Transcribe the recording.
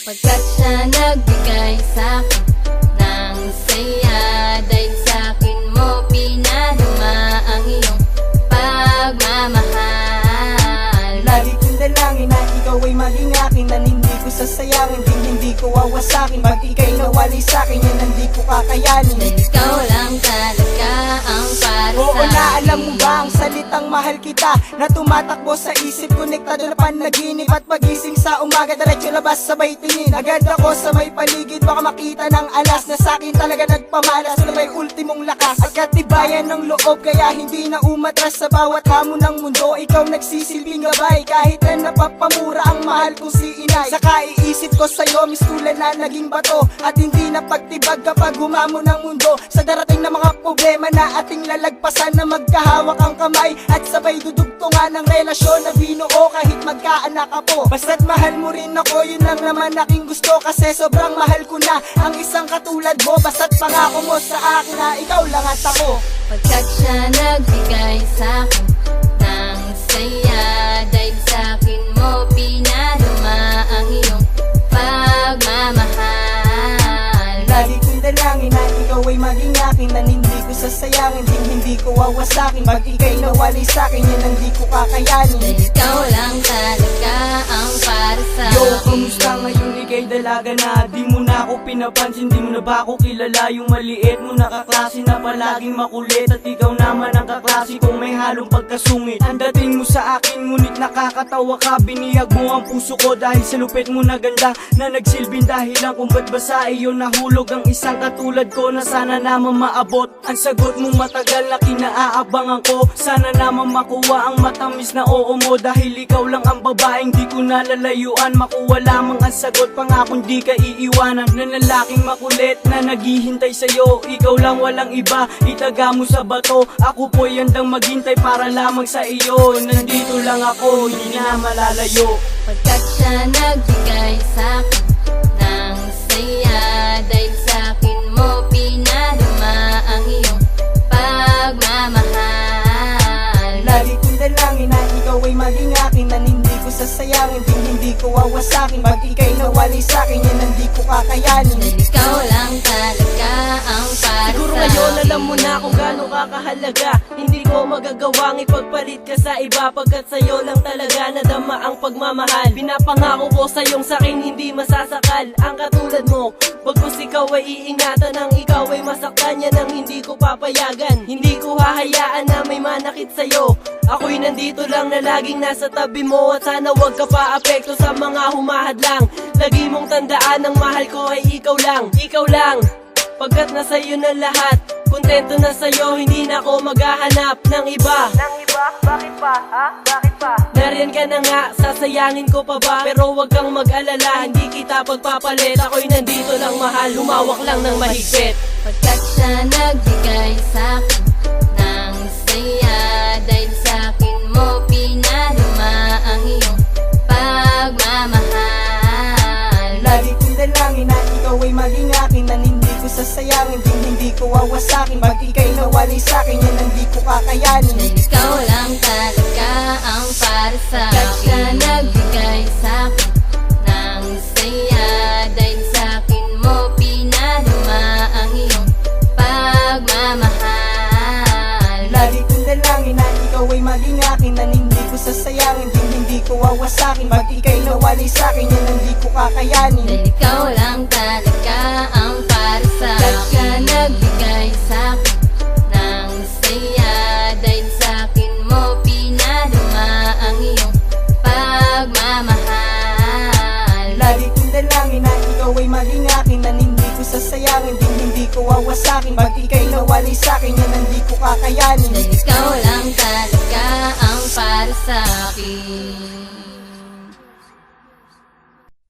Pagkat siya nagbigay sa'kin ng saya, dahil sa'kin mo pinaduma ang iyong pagmamahal. Lagi kong dalangin na ikaw ay maging akin, na hindi ko sasayangin, hindi ko wawasakin. Pag ika'y nawali sa'kin, yan hindi ko kakayanin. Dahil ikaw lang talaga ang para Oo sa'kin. na, alam mo ba ang salitang mahal kita na tumatakbo sa isip, konektado na panaginip. At pagising sa umaga, diretso labas sabay tingin. Agad ako sa may paligid, baka makita ng alas na sa'kin talaga nagpamalas. Sila may ultimong lakas at katibayan ng loob, kaya hindi na umatras sa bawat hamon ng mundo. Ikaw nagsisilbing gabay kahit na napapamura ang mahal kong si inay. Saka iisip ko sa'yo, mistulan na naging bato, at hindi na pagtibag kapag humamon ng mundo. Sa darating na mga problema na ating lalagpasan, na magkahawak ang kamay at sabay dudugtungan ng relasyon na binuo kahit magkaanak ako. Basta't mahal mo rin ako, yun lang naman aking gusto, kasi sobrang mahal ko na ang isang katulad mo. Basta't pangako mo sa akin na ikaw lang at ako. Pagkat siya nagbigay sa'kin ng saya, dahil sa'kin mo pinaduma ang iyong pagmamahal. Lagi kong dalangin na ikaw ay maging akin, na hindi ko sasayangin, hindi ko wawasakin. Pag ika'y nawali sa'kin, yan ang di ko kakayanin. Dahil ikaw lang talaga ang para sa'kin. Yo, kamusta ngayon? Ika'y dalaga na, di mo na ako pinapansin, di mo na ba ako kilala? Yung maliit mo na kaklase na palaging makulit, at ikaw naman ang kaklase kong may halong pagkasungit. Ang dating mo sa akin, ngunit nakakatawa ka, binihag mo ang puso ko dahil sa lupit mo na ganda, na nagsilbing dahilan kung ba't ba sa iyo nahulog ang isang katulad ko, na sana naman maabot ang sagot mo matagal na kinaabangan ko. Sana naman makuha ang matamis na oo mo, dahil ikaw lang ang babaeng di ko nalalayuan. Makuha lamang ang sagot, pangakong di ka iiwanan, na lalaking makulit na naghihintay sa'yo. Ikaw lang, walang iba, itaga mo sa bato. Ako po'y handang maghintay para lamang sa iyo. Nandito lang ako, hindi na malalayo. Pagkat siya nagbigay sa'kin ng saya, dahil sa'kin mo pinaduma ang iyong pagmamahal. Lagi kong dalangin na ikaw ay maging akin, na hindi ko sasayangin, hindi ko wawasakin. Pag ika'y nawali sa'kin, yan ang di ko kakayanin. Dahil ikaw lang talaga ang para Siguro sa'kin. ngayon alam mo na kung gaano ka kahalaga. Hindi ko magagawang ipagpalit ka sa iba, pagkat sa'yo lang talaga nadama ang pagmamahal. Pinapangako ko sa'yong sa'kin hindi masasakal ang katulad mo. Pagkus ikaw ay iingatan, ang ikaw ay masaktan, yan ang hindi ko papayagan. Hindi ko hahayaan na may manakit sa'yo. Ako'y nandito lang na laging nasa tabi mo, at sana wag ka pa apekto sa mga humahadlang. Lagi mong tandaan, ang mahal ko ay ikaw lang. Ikaw lang, pagkat nasa iyo na lahat. Kontento na sa'yo, hindi na ako maghahanap ng iba. Bakit pa? Ha? Bakit pa? Nariyan ka na nga, sasayangin ko pa ba? Pero wag kang mag-alala, hindi kita pagpapalit. Ako'y nandito lang mahal, lumawak lang ng mahigpit. Pagkat siya nagbigay sa'kin ng saya, dahil sa'kin mo pinaduma ang iyong pagmamahal. Lagi kong dalangin na ikaw ay maging akin, na hindi ko sasayangin, hindi ko wawasakin. Pag ika'y nawali sa'kin, yan ang di ko kakayanin. Dahil ikaw lang talaga ang para sa'kin. Pagkat siya nagbigay sa'kin ng saya, dahil sa'kin mo pinaduma ang iyong pagmamahal. Lagi kong dalangin na ikaw ay maging akin, na hindi ko sasayangin, hindi ko wawasakin. Pag ika'y nawali sa'kin, yan ang di ko kakayanin. Dahil ikaw lang talaga ang para sa'kin. Pagkat siya nagbigay sa'kin ng saya, dahil sa'kin mo pinaduma ang iyong pagmamahal. Lagi kong dalangin na ikaw ay maging akin, na hindi ko sasayangin, hindi ko wawasakin. Pag ika'y nawali sa'kin, yan ang di ko kakayanin. Dahil ikaw lang talaga ang para sa'kin.